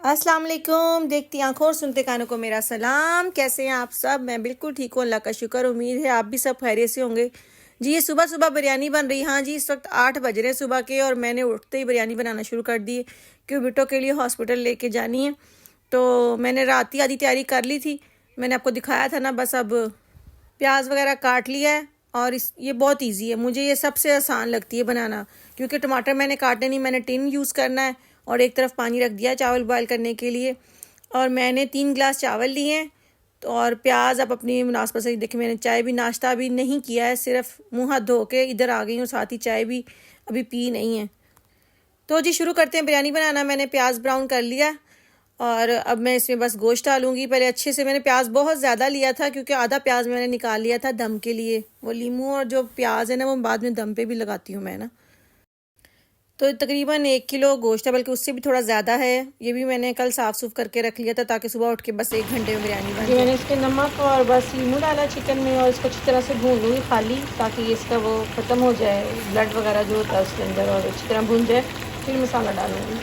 अस्सलाम वालेकुम। देखती आंखों और सुनते कानों को मेरा सलाम। कैसे हैं आप सब? मैं बिल्कुल ठीक हूँ, अल्लाह का शुक्र। उम्मीद है आप भी सब खैरियत से होंगे। जी ये सुबह सुबह बिरयानी बन रही। हाँ जी, इस वक्त 8 बज रहे हैं सुबह के और मैंने उठते ही बिरयानी बनाना शुरू कर दी है क्योंकि बिट्टो के लिए हॉस्पिटल लेके जानी है। तो मैंने रात ही आधी तैयारी कर ली थी, मैंने आपको दिखाया था ना। बस अब प्याज वगैरह काट लिया है और ये बहुत इजी है, मुझे ये सबसे आसान लगती है बनाना क्योंकि टमाटर मैंने काटे नहीं, मैंने टिन यूज़ करना है और एक तरफ पानी रख दिया चावल बॉयल करने के लिए। और मैंने 3 गिलास चावल लिए हैं। तो और प्याज आप अपनी मुनासिबत से देखिए। मैंने चाय भी नाश्ता भी नहीं किया है, सिर्फ मुँह हाथ धो के इधर आ गई हूँ, साथ ही चाय भी अभी पी नहीं है। तो जी शुरू करते हैं बिरयानी बनाना। मैंने प्याज ब्राउन कर लिया और अब मैं इसमें बस गोश्त डालूंगी। पहले अच्छे से, मैंने प्याज बहुत ज़्यादा लिया था क्योंकि आधा प्याज मैंने निकाल लिया था दम के लिए। वो लीमू और जो प्याज है ना वो बाद में दम पे भी लगाती हूँ मैं ना। तो तकरीबन 1 किलो गोश्त है, बल्कि उससे भी थोड़ा ज़्यादा है। ये भी मैंने कल साफ़ सूफ करके रख लिया था ताकि सुबह उठ के बस 1 घंटे में बिरयानी बन जाए। मैंने इसके नमक और बस लीमू डाला चिकन में और इसको अच्छी तरह से भून लूँगी खाली, ताकि इसका वो ख़त्म हो जाए ब्लड वगैरह जो होता है उसके अंदर, और अच्छी तरह भून जाए। फिर मसाला डालूँगी।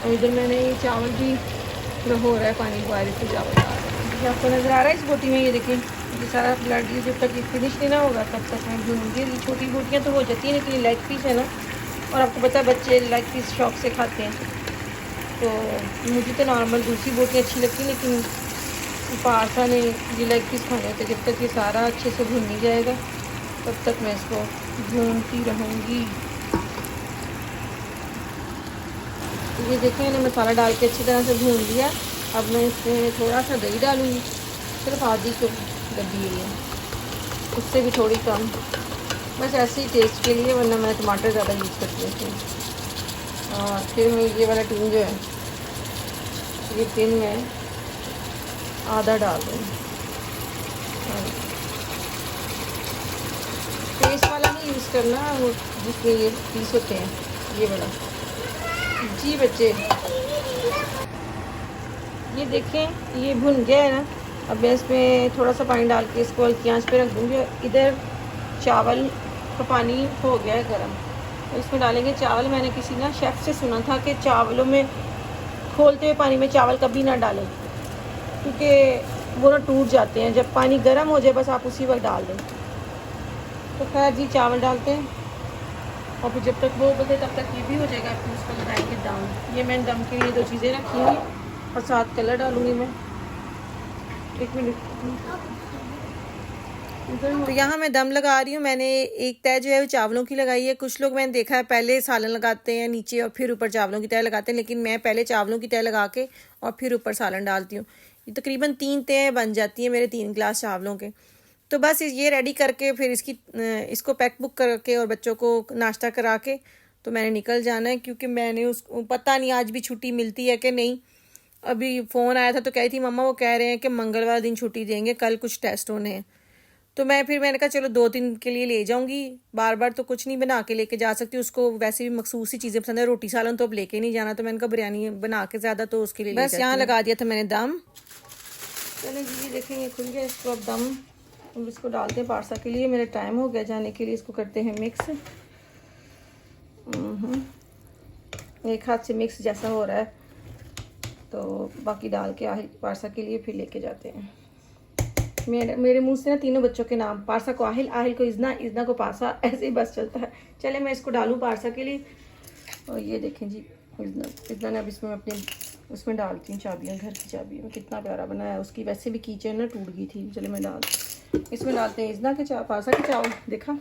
और इधर मैंने ये चावल भी हो रहा है, पानी बॉयल से चावल डाल रहा है। आपको नज़र आ रहा है इस बोटी में? ये देखिए, ये सारा ब्लड जब तक ये फिनिश नहीं ना होगा तब तक मैं भूनूंगी। ये छोटी बोटियाँ तो हो जाती हैं लेकिन लेग पीस है ना, और आपको पता है बच्चे लेग पीस शौक से खाते हैं। तो मुझे तो नॉर्मल दूसरी बोटियाँ अच्छी लगती, लेकिन पारसा ने ये लेग पीस खाने होते। जब तक ये सारा अच्छे से भून नहीं जाएगा तब तक मैं इसको भूनती रहूँगी। ये देखें, मैंने मसाला डाल के अच्छी तरह से भून लिया। अब मैं इसमें थोड़ा सा दही डालूँगी, सिर्फ आधी को गड्डी है, उससे भी थोड़ी कम, बस ऐसे ही टेस्ट के लिए, वरना मैं टमाटर ज़्यादा यूज़ करती हूँ इसमें। और फिर मैं ये वाला टिन जो है, ये टिन में आधा डाल दूँगी। पेस्ट वाला नहीं यूज़ करना, वो जिसमें ये पीस होते हैं, ये वाला। जी बच्चे, ये देखें ये भुन गया है ना। अब मैं इसमें थोड़ा सा पानी डाल के इसको हल्की आंच पे रख दूँगी। इधर चावल का पानी हो गया है गर्म, तो इसमें डालेंगे चावल। मैंने किसी ना शेफ़ से सुना था कि चावलों में खोलते हुए पानी में चावल कभी ना डालें क्योंकि वो ना टूट जाते हैं। जब पानी गर्म हो जाए बस आप उसी वक्त डाल दें। तो खैर जी, चावल डालते हैं और फिर जब तक वो उबलते तब तक ये भी हो जाएगा, फिर उसको लगाएंगे दम। ये मैंने दम के लिए 2 चीज़ें रखी हुई और साथ कलर डालूँगी मैं। 1 मिनट। तो यहाँ मैं दम लगा रही हूँ। मैंने एक तय जो है वो चावलों की लगाई है। कुछ लोग मैंने देखा है पहले सालन लगाते हैं नीचे और फिर ऊपर चावलों की तय लगाते हैं, लेकिन मैं पहले चावलों की तय लगा के और फिर ऊपर सालन डालती हूँ। ये तकरीबन 3 तय बन जाती है मेरे 3 गिलास चावलों के। तो बस ये रेडी करके फिर इसको पैक बुक करके और बच्चों को नाश्ता करा के तो मैंने निकल जाना है, क्योंकि मैंने उसको पता नहीं आज भी छुट्टी मिलती है कि नहीं। अभी फ़ोन आया था तो कही थी मम्मा वो कह रहे हैं कि मंगलवार दिन छुट्टी देंगे, कल कुछ टेस्ट होने हैं। तो मैंने कहा चलो 2 दिन के लिए ले जाऊंगी, बार बार तो कुछ नहीं बना के लेके जा सकती। उसको वैसे भी मखसूस सी चीज़ें पसंद है, रोटी सालन तो अब लेके नहीं जाना। तो मैंने कहा बिरयानी बना के ज़्यादा तो उसके लिए बस यहाँ लगा दिया था मैंने दम। चलें जी, देखें ये खुल गया। इसको अब दम, अब इसको डालते हैं पार्सा के लिए। मेरा टाइम हो गया जाने के लिए। इसको करते हैं मिक्स। एक हाथ से मिक्स जैसा हो रहा है तो बाकी डाल के आहिल पार्सा के लिए फिर लेके जाते हैं। मेरे मुंह से ना तीनों बच्चों के नाम, पार्सा को आहिल, आहिल को इजना, इजना को पार्सा, ऐसे ही बस चलता है। चले मैं इसको डालूं पार्सा के लिए। और ये देखें जी, इतना ने अब इसमें अपने उसमें डालती हूँ चाबियाँ, घर की चाबियाँ। कितना प्यारा बनाया है। उसकी वैसे भी कीचन ना टूट गई थी। चले मैं इसमें डालते हैं इजना के पार्सा के चावल। देखा,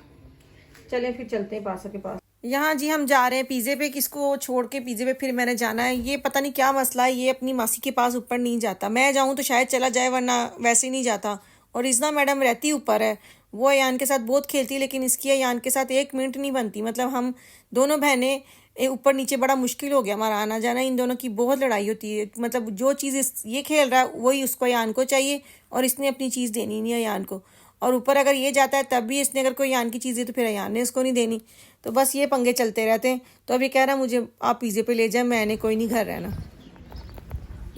चलें फिर चलते हैं पार्सा के पास। यहाँ जी हम जा रहे हैं पिज़्ज़े पे। किसको छोड़ के पिज़्ज़े पे फिर मैंने जाना है। ये पता नहीं क्या मसला है, ये अपनी मासी के पास ऊपर नहीं जाता। मैं जाऊँ तो शायद चला जाए, वरना वैसे ही नहीं जाता। और इजना मैडम रहती ऊपर है, वो अयान के साथ बहुत खेलती है, लेकिन इसकी अयान के साथ 1 मिनट नहीं बनती। मतलब हम दोनों बहनें ऊपर नीचे बड़ा मुश्किल हो गया हमारा आना जाना। इन दोनों की बहुत लड़ाई होती है। मतलब जो चीज़ ये खेल रहा है वही उसको अयान को चाहिए, और इसने अपनी चीज़ देनी नहीं अयान को। और ऊपर अगर ये जाता है तब भी इसने अगर कोई अयान की चीज़ दी तो फिर अयान ने उसको नहीं देनी। तो बस ये पंगे चलते रहते हैं। तो अभी कह रहा मुझे आप पिज़्ज़े पे ले जाए, मैंने कोई नहीं घर रहना।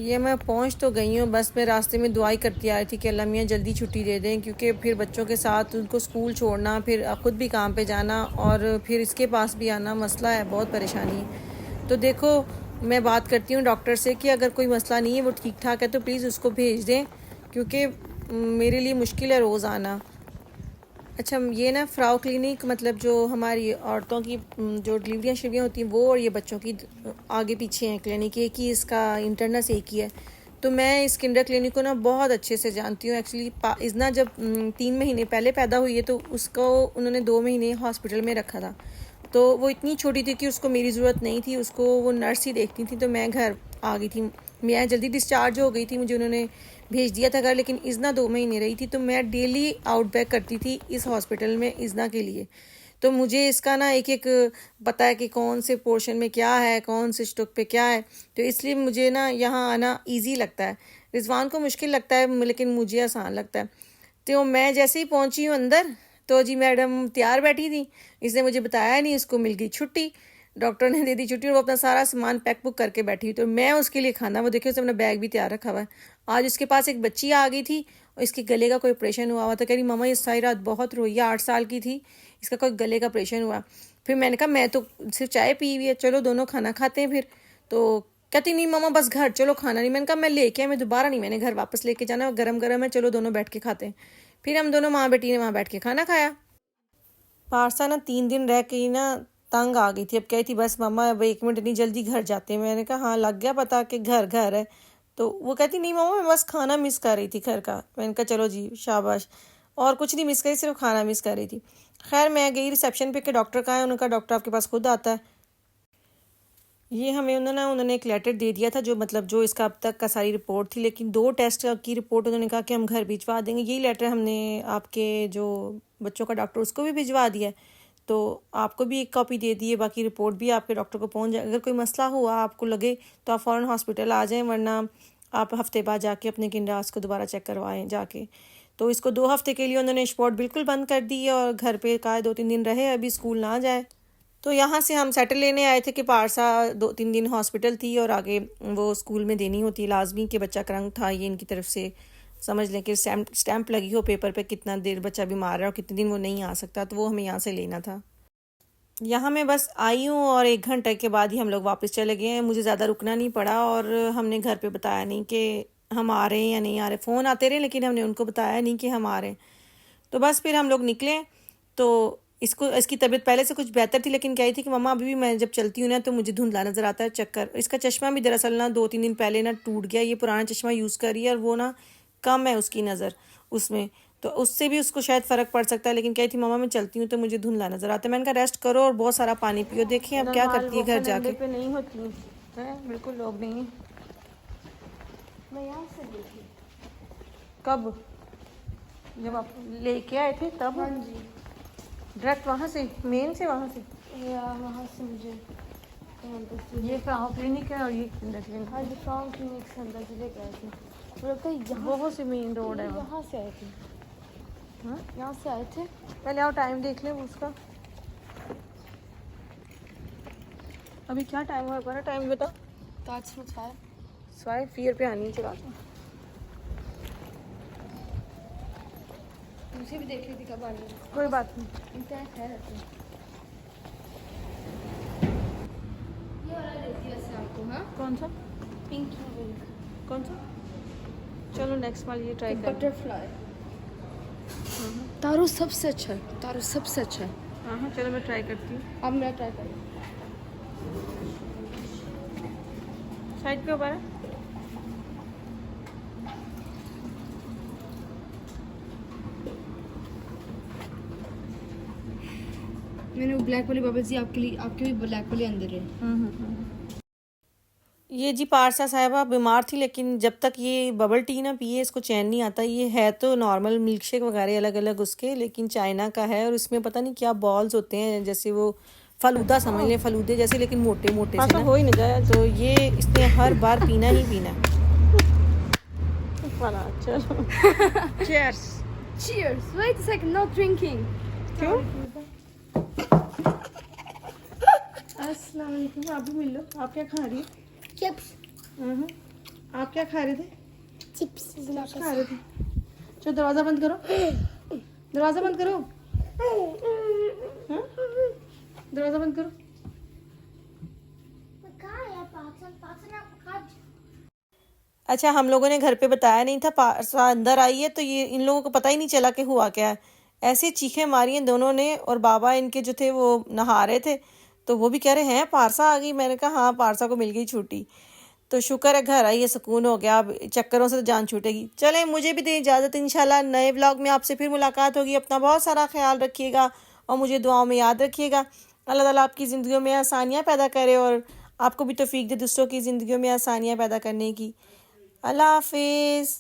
ये मैं पहुंच तो गई हूँ, बस मैं रास्ते में दुआई करती आ रही थी कि अल्लाह मियाँ जल्दी छुट्टी दे दें, क्योंकि फिर बच्चों के साथ उनको स्कूल छोड़ना, फिर ख़ुद भी काम पे जाना और फिर इसके पास भी आना, मसला है, बहुत परेशानी है। तो देखो मैं बात करती हूँ डॉक्टर से कि अगर कोई मसला नहीं है, वो ठीक ठाक है, तो प्लीज़ उसको भेज दें, क्योंकि मेरे लिए मुश्किल है रोज़ आना। अच्छा, ये ना फ्राउ क्लिनिक मतलब जो हमारी औरतों की जो डिलीवरियाँ शिवरियाँ होती हैं वो, और ये बच्चों की आगे पीछे हैं क्लिनिक, एक ही इसका इंटरनस एक ही है। तो मैं इस किंडर क्लिनिक को ना बहुत अच्छे से जानती हूँ। एक्चुअली इजना जब 3 महीने पहले पैदा हुई है तो उसको उन्होंने 2 महीने हॉस्पिटल में रखा था। तो वो इतनी छोटी थी कि उसको मेरी ज़रूरत नहीं थी, उसको वो नर्स ही देखती थी। तो मैं घर आ गई थी, मैं जल्दी डिस्चार्ज हो गई थी, मुझे उन्होंने भेज दिया था घर। लेकिन इज़ना 2 महीने रही थी, तो मैं डेली आउटबैक करती थी इस हॉस्पिटल में इज़ना के लिए। तो मुझे इसका ना एक एक पता है कि कौन से पोर्शन में क्या है, कौन से स्टोक पे क्या है। तो इसलिए मुझे ना यहाँ आना इजी लगता है। रिजवान को मुश्किल लगता है, लेकिन मुझे आसान लगता है। तो मैं जैसे ही पहुंची हूँ अंदर, तो जी मैडम तैयार बैठी थी, इसने मुझे बताया नहीं, उसको मिल गई छुट्टी, डॉक्टर ने दे दी छुट्टी, और वो अपना सारा सामान पैक बुक करके बैठी हुई। तो मैं उसके लिए खाना, वो देखिए उसने अपना बैग भी तैयार रखा हुआ है। आज उसके पास एक बच्ची आ गई थी और इसके गले का कोई ऑपरेशन हुआ हुआ, तो कह रही मम्मा ये सारी रात बहुत रोई है, 8 साल की थी, इसका कोई गले का ऑपरेशन हुआ। फिर मैंने कहा मैं तो सिर्फ चाय पी हुई है, चलो दोनों खाना खाते हैं फिर। तो कहती नहीं मम्मा बस घर चलो, खाना नहीं। मैंने कहा मैं लेके आया, मैं दोबारा नहीं, मैंने घर वापस लेके जाना, गरम गरम है, चलो दोनों बैठ के खाते हैं। फिर हम दोनों माँ बेटी ने वहाँ बैठ के खाना खाया। पारसा ना 3 दिन रह के ही ना तंग आ गई थी। अब कही थी बस मम्मा अब 1 मिनट नहीं, जल्दी घर जाते हैं। मैंने कहा हाँ लग गया पता कि घर घर है। तो वो कहती नहीं मम्मा मैं बस खाना मिस कर रही थी घर का। मैंने कहा चलो जी शाबाश, और कुछ नहीं मिस करी, सिर्फ खाना मिस कर रही थी। खैर मैं गई रिसेप्शन पे कि डॉक्टर कहाँ है, उनका डॉक्टर आपके पास खुद आता है। ये हमें उन्होंने एक लेटर दे दिया था, जो मतलब जो इसका अब तक का सारी रिपोर्ट थी, लेकिन 2 टेस्ट की रिपोर्ट उन्होंने कहा कि हम घर भिजवा देंगे। यही लेटर हमने आपके जो बच्चों का डॉक्टर उसको भी भिजवा दिया है, तो आपको भी एक कॉपी दे दी है, बाकी रिपोर्ट भी आपके डॉक्टर को पहुंच जाए। अगर कोई मसला हुआ आपको लगे तो आप फ़ौरन हॉस्पिटल आ जाएं, वरना आप हफ्ते बाद जाके अपने किंडास को दोबारा चेक करवाएं जाके। तो इसको 2 हफ्ते के लिए उन्होंने स्पॉट बिल्कुल बंद कर दी है, और घर पे कहा 2-3 दिन रहे, अभी स्कूल ना जाए। तो यहाँ से हम सेटल लेने आए थे कि पारसा 2-3 दिन हॉस्पिटल थी, और आगे वो स्कूल में देनी होती लाजमी कि बच्चा क्रंक था, ये इनकी तरफ से समझ लें कि स्टैंप लगी हो पेपर पे कितना देर बच्चा बीमार है और कितने दिन वो नहीं आ सकता, तो वो हमें यहाँ से लेना था। यहाँ मैं बस आई हूँ और 1 घंटे के बाद ही हम लोग वापस चले गए हैं। मुझे ज़्यादा रुकना नहीं पड़ा, और हमने घर पे बताया नहीं कि हम आ रहे हैं या नहीं आ रहे। फ़ोन आते रहे लेकिन हमने उनको बताया नहीं कि हम आ रहे हैं। तो बस फिर हम लोग निकले। तो इसकी तबीयत पहले से कुछ बेहतर थी, लेकिन कही थी कि मम्मा अभी भी मैं जब चलती हूँ ना तो मुझे धुंधला नज़र आता है, चक्कर। इसका चश्मा भी दरअसल ना 2-3 दिन पहले ना टूट गया, ये पुराना चश्मा यूज़ कर रही है, और वो ना कम है उसकी नज़र उसमें, तो उससे भी उसको शायद फ़र्क पड़ सकता है। लेकिन कही थी मम्मा मैं चलती हूँ तो मुझे धुंधला नज़र आता है। मैंने कहा रेस्ट करो और बहुत सारा पानी पियो। देखिए अब क्या करती है घर जाके। पे नहीं होती है बिल्कुल, लोग नहीं है। मैं यहाँ से देखी कब, जब आप लेके आए थे तब? हाँ जी, डायरेक्ट वहाँ से, मेन से वहाँ से, या वहाँ से मुझे ये फ्राउ क्लिनिक है और ये किंडर क्लिनिक। हाँ जी, फ्राउ क्लिनिक से अंदर से लेके आए थे। मुझे लगता है यहाँ वो से मेन रोड है, यहाँ से आए थे। हाँ यहाँ से आए थे। पहले आओ टाइम देख लें उसका, अभी क्या टाइम हुआ ना, टाइम बता। 5 4 पे आनी चला था। मुझे भी देख ली थी कब आनी। कोई बात नहीं, इनका खैर है। ये वाला लेती है ऐसे आपको। हाँ कौन सा? पिंक। कौन सा? चलो नेक्स्ट वाली ये ट्राई कर। बटरफ्लाई तारू सबसे अच्छा है, तारू सबसे अच्छा है। हाँ चलो मैं ट्राई करती हूँ। अब मैं ट्राई करूँ। साइड पे ऊपर है। मैंने वो ब्लैक वाली बबल्स दी आपके लिए, आपके भी ब्लैक वाले अंदर है। ये जी पारसा साहिबा बीमार थी, लेकिन जब तक ये बबल टी ना पिए इसको चैन नहीं आता। ये है तो नॉर्मल मिल्क शेक वगैरह अलग अलग उसके, लेकिन चाइना का है, और इसमें पता नहीं क्या बॉल्स होते हैं, जैसे वो फलूदा समझ लें, फलूदे जैसे, लेकिन मोटे मोटे से ना, हो ही नहीं जाए। तो ये इसने हर बार पीना ही पीना। चलो cheers. Cheers. Wait a second, not drinking. क्यों? अस्सलाम वालेकुम। आप भी मिल लो। आप क्या खा रही है? चिप्स। आप क्या खा रहे थे? चिप्स खा रहे थे। चलो दरवाजा बंद करो, दरवाजा बंद करो। हाँ? दरवाजा बंद करो। अच्छा, हम लोगों ने घर पे बताया नहीं था, पारसा अंदर आई है तो ये इन लोगों को पता ही नहीं चला कि हुआ क्या है। ऐसे चीखें मारी हैं दोनों ने, और बाबा इनके जो थे वो नहा रहे थे, तो वो भी कह रहे हैं पारसा आ गई। मैंने कहा हाँ, पारसा को मिल गई छुट्टी। तो शुक्र है घर आई है, सुकून हो गया। अब चक्करों से तो जान छूटेगी। चलें, मुझे भी दे इजाज़त। इंशाल्लाह नए व्लॉग में आपसे फिर मुलाकात होगी। अपना बहुत सारा ख्याल रखिएगा और मुझे दुआओं में याद रखिएगा। अल्लाह ताला आपकी ज़िंदगियों में आसानियाँ पैदा करे और आपको भी तौफीक दे दूसरों की ज़िंदगियों में आसानियाँ पैदा करने की। अल्लाह हाफिज़।